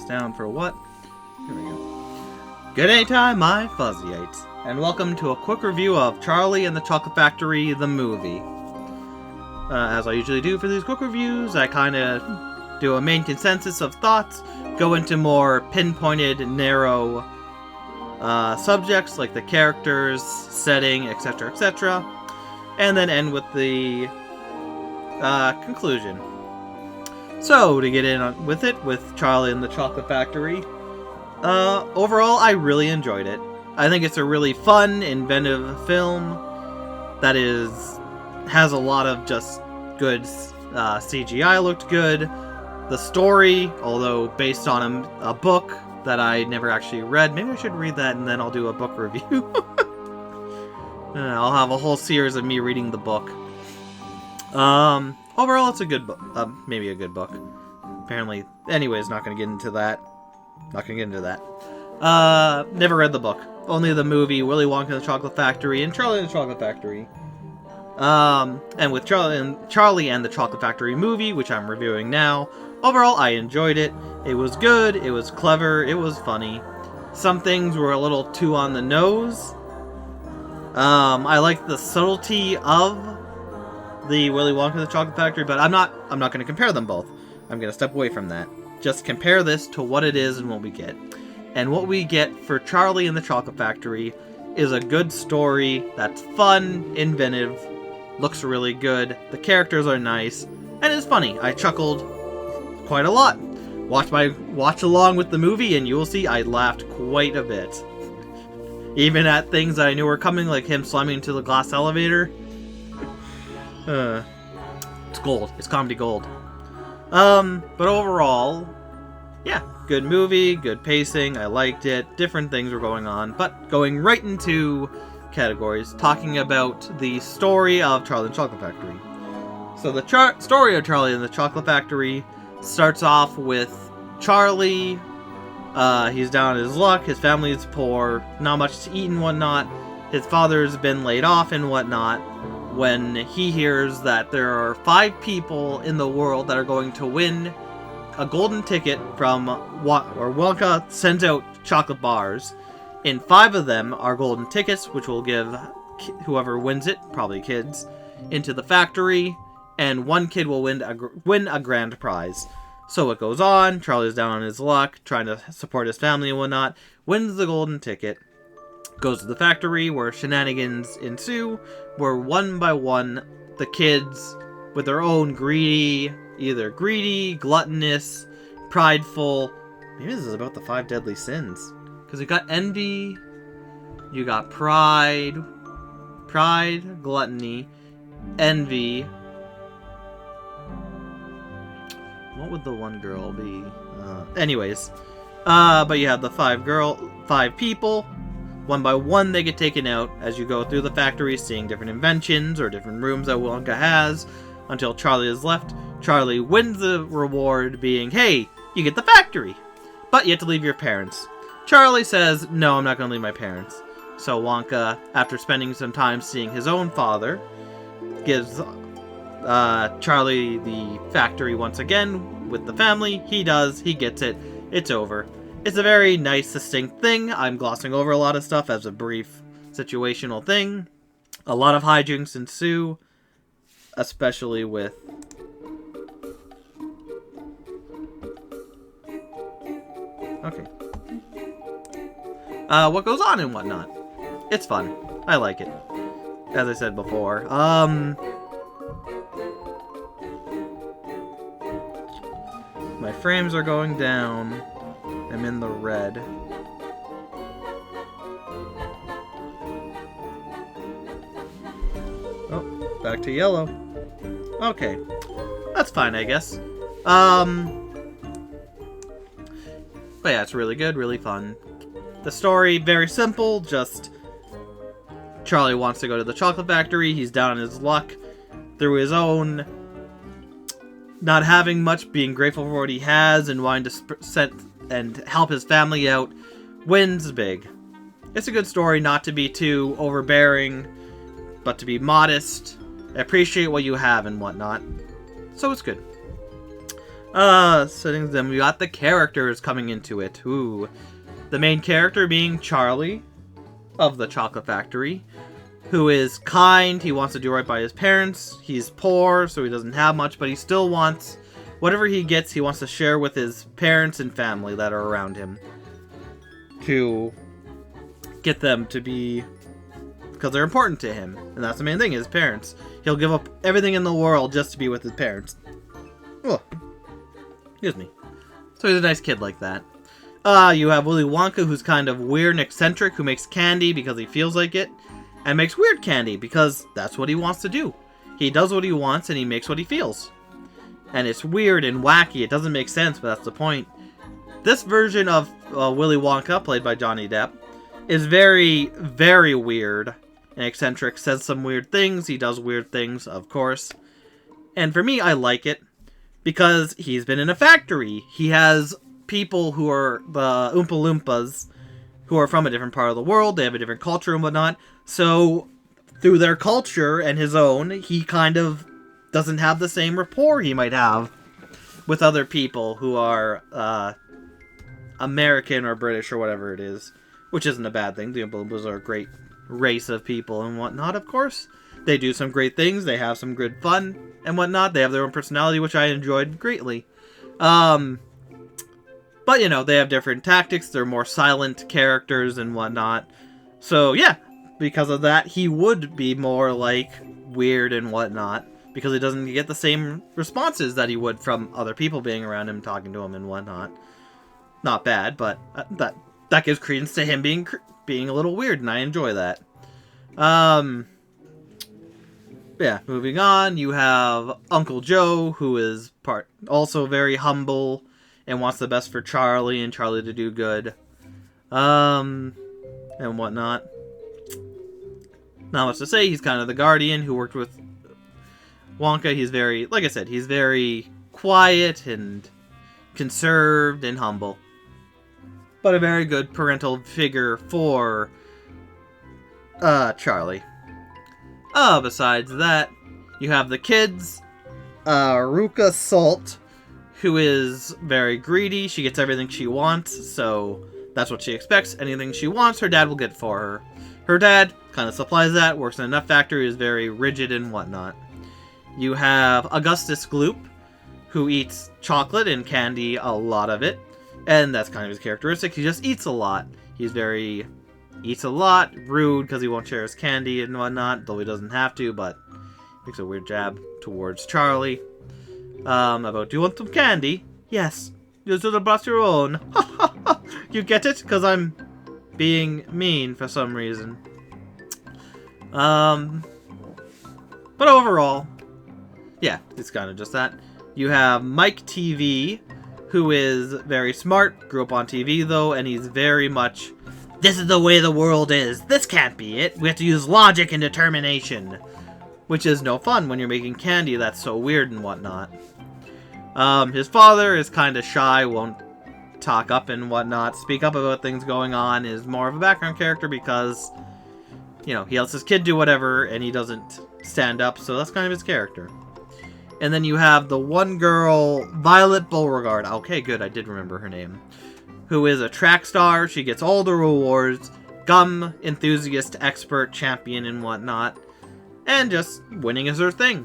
down for what? Here we go. Good day time, my Fuzzyites, and welcome to a quick review of Charlie and the Chocolate Factory, the movie. As I usually do for these quick reviews, I kind of do a main consensus of thoughts, go into more pinpointed, narrow subjects like the characters, setting, etc., etc., and then end with the conclusion. So, to get in with it, with Charlie and the Chocolate Factory, overall, I really enjoyed it. I think it's a really fun, inventive film that has a lot of just good CGI looked good. The story, although based on a book that I never actually read, maybe I should read that and then I'll do a book review. I'll have a whole series of me reading the book. Overall, it's a good book. Maybe a good book. Apparently, anyways, not gonna get into that. Never read the book. Only the movie, Willy Wonka and the Chocolate Factory, and Charlie and the Chocolate Factory. And with Charlie and the Chocolate Factory movie, which I'm reviewing now, overall, I enjoyed it. It was good, it was clever, it was funny. Some things were a little too on the nose. I liked the subtlety of the Willy Wonka and the Chocolate Factory, but I'm not going to compare them both. I'm going to step away from that. Just compare this to what it is and what we get. And what we get for Charlie and the Chocolate Factory is a good story that's fun, inventive, looks really good, the characters are nice, and it's funny. I chuckled quite a lot. Watch along with the movie and you will see I laughed quite a bit. Even at things that I knew were coming, like him slamming into the glass elevator. It's gold. It's comedy gold. But overall, yeah, good movie, good pacing, I liked it, different things were going on, but going right into categories, talking about the story of Charlie and the Chocolate Factory. So the story of Charlie and the Chocolate Factory starts off with Charlie, he's down on his luck, his family is poor, not much to eat and whatnot, his father's been laid off and whatnot, when he hears that there are 5 people in the world that are going to win a golden ticket from Wonka sends out chocolate bars, and 5 of them are golden tickets, which will give whoever wins it, probably kids, into the factory, and 1 kid will win a grand prize. So it goes on, Charlie's down on his luck, trying to support his family and whatnot, wins the golden ticket, goes to the factory where shenanigans ensue, where one by one, the kids, with their own either greedy, gluttonous, prideful, maybe this is about the 5 deadly sins, because you got envy, you got pride, gluttony, envy. What would the one girl be? Anyways, but you have the 5 people. One by one they get taken out as you go through the factory, seeing different inventions or different rooms that Wonka has, until Charlie is left. Charlie wins the reward being, hey, you get the factory, but you have to leave your parents. Charlie says, no, I'm not going to leave my parents. So Wonka, after spending some time seeing his own father, gives Charlie the factory once again with the family. He gets it. It's over. It's a very nice, succinct thing. I'm glossing over a lot of stuff as a brief situational thing. A lot of hijinks ensue, especially with what goes on and whatnot. It's fun. I like it. As I said before. My frames are going down. I'm in the red. Oh, back to yellow. Okay. That's fine, I guess. But yeah, it's really good, really fun. The story, very simple, just Charlie wants to go to the chocolate factory. He's down on his luck through his own not having much, being grateful for what he has, and wanting to set and help his family out, wins big. It's a good story, not to be too overbearing, but to be modest, appreciate what you have and whatnot. So it's good. Settings, then we got the characters coming into it. Ooh. The main character being Charlie of the Chocolate Factory, who is kind, he wants to do right by his parents, he's poor, so he doesn't have much, but he still wants, whatever he gets, he wants to share with his parents and family that are around him. To get them to be, because they're important to him, and that's the main thing, his parents. He'll give up everything in the world just to be with his parents. Oh, excuse me. So he's a nice kid like that. You have Willy Wonka, who's kind of weird and eccentric, who makes candy because he feels like it, and makes weird candy because that's what he wants to do. He does what he wants and he makes what he feels. And it's weird and wacky, it doesn't make sense, but that's the point. This version of Willy Wonka, played by Johnny Depp, is very, very weird and eccentric, says some weird things, he does weird things, of course. And for me, I like it, because he's been in a factory. He has people who are the Oompa Loompas, who are from a different part of the world, they have a different culture and whatnot, so through their culture and his own, he kind of doesn't have the same rapport he might have with other people who are American or British or whatever it is, which isn't a bad thing. The Oompa Loompas are a great race of people and whatnot, of course. They do some great things, they have some good fun and whatnot, they have their own personality, which I enjoyed greatly. But, you know, they have different tactics, they're more silent characters and whatnot. So, yeah, because of that, he would be more, like, weird and whatnot, because he doesn't get the same responses that he would from other people being around him, talking to him and whatnot. Not bad, but that gives credence to him being a little weird, and I enjoy that. Yeah, moving on, you have Uncle Joe, who is also very humble, and wants the best for Charlie, and Charlie to do good. And whatnot. Not much to say, he's kind of the guardian who worked with Wonka. He's very, like I said, he's very quiet and conserved and humble. But a very good parental figure for Charlie. Besides that, you have the kids. Ruka Salt, who is very greedy. She gets everything she wants, so that's what she expects. Anything she wants, her dad will get for her. Her dad kind of supplies that, works in a nut factory, is very rigid and whatnot. You have Augustus Gloop, who eats chocolate and candy, a lot of it. And that's kind of his characteristic. He just eats a lot. Eats a lot, rude because he won't share his candy and whatnot, though he doesn't have to, but makes a weird jab towards Charlie. About, do you want some candy? Yes. You should have brought your own. You get it? Because I'm being mean for some reason. But overall, yeah, it's kind of just that. You have Mike TV, who is very smart, grew up on TV though, and he's very much, this is the way the world is, this can't be it, we have to use logic and determination. Which is no fun when you're making candy that's so weird and whatnot. His father is kind of shy, won't talk up and whatnot, speak up about things going on, is more of a background character because, you know, he lets his kid do whatever and he doesn't stand up, so that's kind of his character. And then you have the one girl, Violet Beauregard. Okay, good, I did remember her name. Who is a track star, she gets all the rewards, gum enthusiast, expert, champion, and whatnot. And just winning is her thing.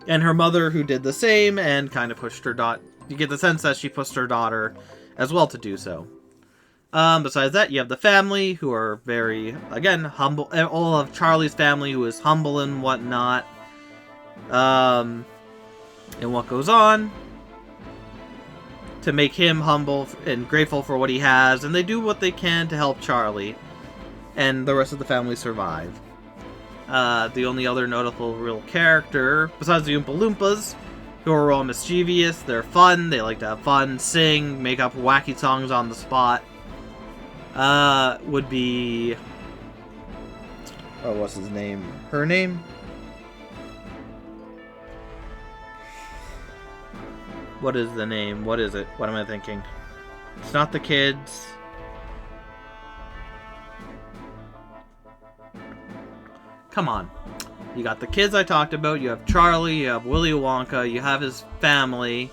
And her mother, who did the same, and kind of pushed her daughter. You get the sense that she pushed her daughter as well to do so. Besides that, you have the family, who are very, again, humble. All of Charlie's family, who is humble and whatnot. And what goes on to make him humble and grateful for what he has. And they do what they can to help Charlie. And the rest of the family survive. The only other notable real character, besides the Oompa Loompas, who are all mischievous, they're fun, they like to have fun, sing, make up wacky songs on the spot, would be... oh, what's his name? Her name? What is the name? What is it? What am I thinking? It's not the kids. Come on. You got the kids I talked about, you have Charlie, you have Willy Wonka, you have his family,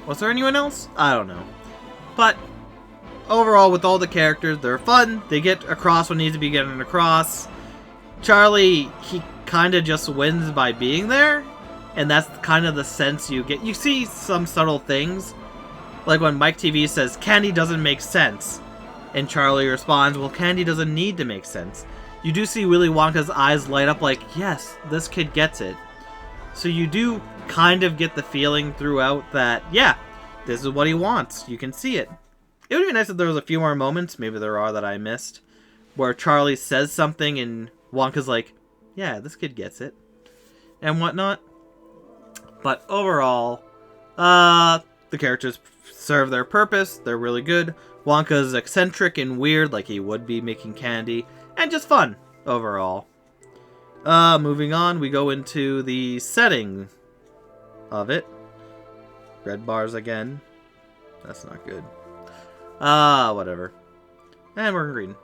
Was there anyone else? I don't know. But overall, with all the characters, they're fun. They get across what needs to be getting across. Charlie, he kind of just wins by being there. And that's kind of the sense you get. You see some subtle things. Like when Mike TV says, candy doesn't make sense. And Charlie responds, well, candy doesn't need to make sense. You do see Willy Wonka's eyes light up like, yes, this kid gets it. So you do kind of get the feeling throughout that, yeah, this is what he wants. You can see it. It would be nice if there was a few more moments, maybe there are, that I missed, where Charlie says something and Wonka's like, yeah, this kid gets it. And whatnot. But overall, the characters serve their purpose. They're really good. Wonka's eccentric and weird, like he would be making candy. And just fun, overall. Moving on, we go into the setting of it. Red bars again. That's not good. Whatever. And we're in green.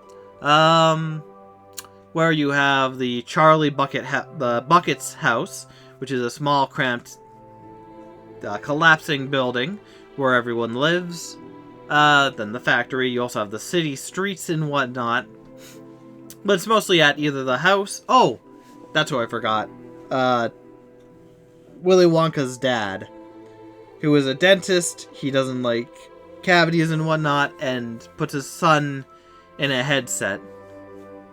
Where you have the Charlie Bucket's house, which is a small, cramped, collapsing building where everyone lives. Then the factory. You also have the city streets and whatnot. But it's mostly at either the house. Oh, that's who I forgot. Willy Wonka's dad, who is a dentist. He doesn't like cavities and whatnot, and puts his son in a headset,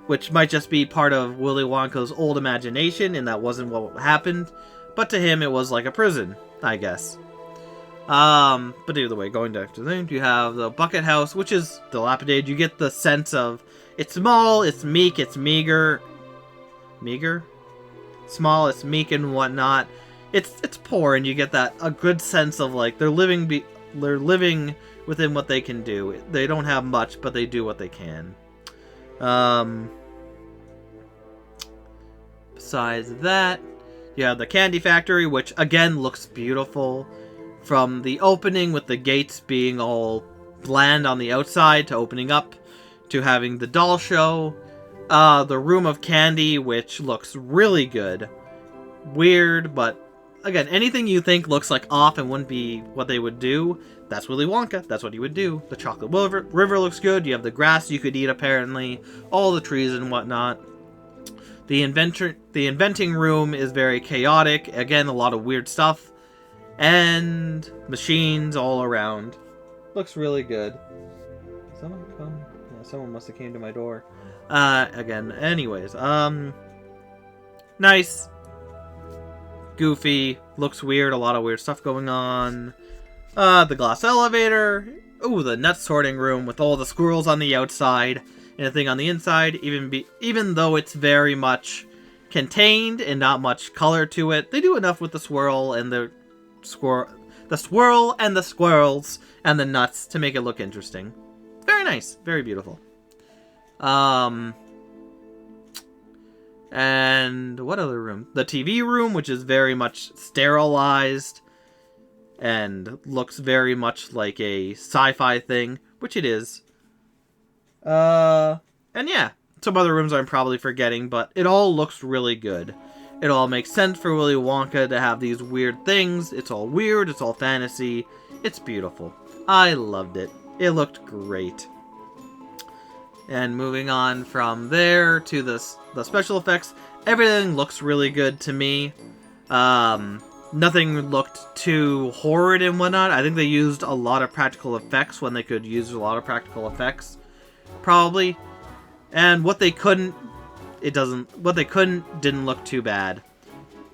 which might just be part of Willy Wonka's old imagination, and that wasn't what happened. But to him, it was like a prison, I guess. But either way, going back to the thing, you have the Bucket House, which is dilapidated. You get the sense of it's small, it's meek, it's meager. Meager? Small, it's meek and whatnot. It's poor, and you get that a good sense of like they're living within what they can do. They don't have much, but they do what they can. Besides that, you have the candy factory, which again looks beautiful. From the opening with the gates being all bland on the outside to opening up to having the doll show. The room of candy, which looks really good. Weird, but again, anything you think looks like off and wouldn't be what they would do, that's Willy Wonka. That's what he would do. The chocolate river looks good. You have the grass you could eat, apparently. All the trees and whatnot. The inventing room is very chaotic. Again, a lot of weird stuff. And machines all around. Looks really good. Did someone come? Yeah, someone must have came to my door. Again, anyways. Nice. Goofy. Looks weird. A lot of weird stuff going on. The glass elevator. Ooh, the nut sorting room with all the squirrels on the outside. And the thing on the inside. Even though it's very much contained and not much color to it, they do enough with the swirl and the swirl and the squirrels and the nuts to make it look interesting. Very nice. Very beautiful. And what other room? The TV room, which is very much sterilized and looks very much like a sci-fi thing, which it is. And yeah, some other rooms I'm probably forgetting, but it all looks really good. It all makes sense for Willy Wonka to have these weird things. It's all weird, it's all fantasy. It's beautiful. I loved it. It looked great. And moving on from there to the special effects, everything looks really good to me. Nothing looked too horrid and whatnot. I think they used a lot of practical effects when they could use a lot of practical effects, probably. And what they couldn't, didn't look too bad.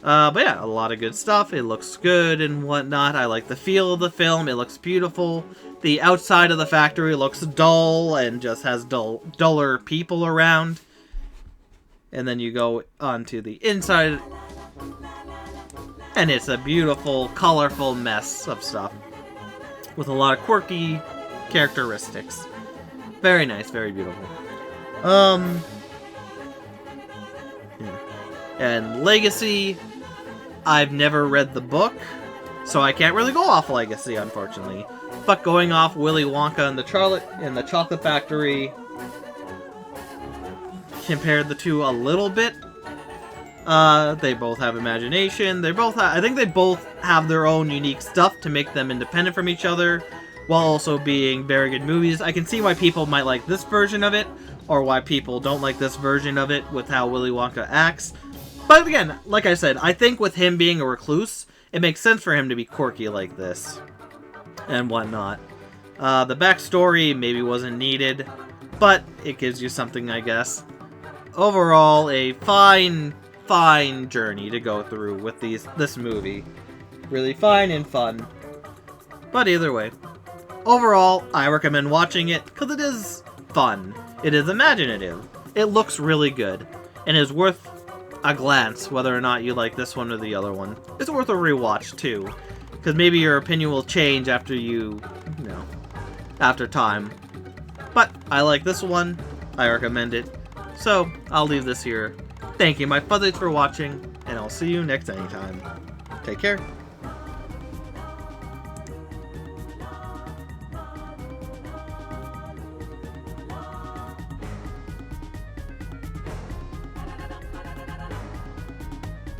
But yeah, a lot of good stuff. It looks good and whatnot. I like the feel of the film. It looks beautiful. The outside of the factory looks dull and just has duller people around. And then you go onto the inside, and it's a beautiful, colorful mess of stuff with a lot of quirky characteristics. Very nice, very beautiful. And Legacy, I've never read the book, so I can't really go off Legacy, unfortunately. But going off Willy Wonka and the Chocolate Factory, compared the two a little bit, They both have imagination. I think they both have their own unique stuff to make them independent from each other, while also being very good movies. I can see why people might like this version of it, or why people don't like this version of it with how Willy Wonka acts. But again, like I said, I think with him being a recluse, it makes sense for him to be quirky like this, and whatnot. The backstory maybe wasn't needed, but it gives you something, I guess. Overall, a fine journey to go through with this movie. Really fine and fun. But either way, overall, I recommend watching it because it is fun. It is imaginative. It looks really good. And is worth a glance whether or not you like this one or the other one. It's worth a rewatch too. Because maybe your opinion will change after after time. But I like this one. I recommend it. So, I'll leave this here. Thank you, my fuzzies, for watching, and I'll see you next anytime. Take care.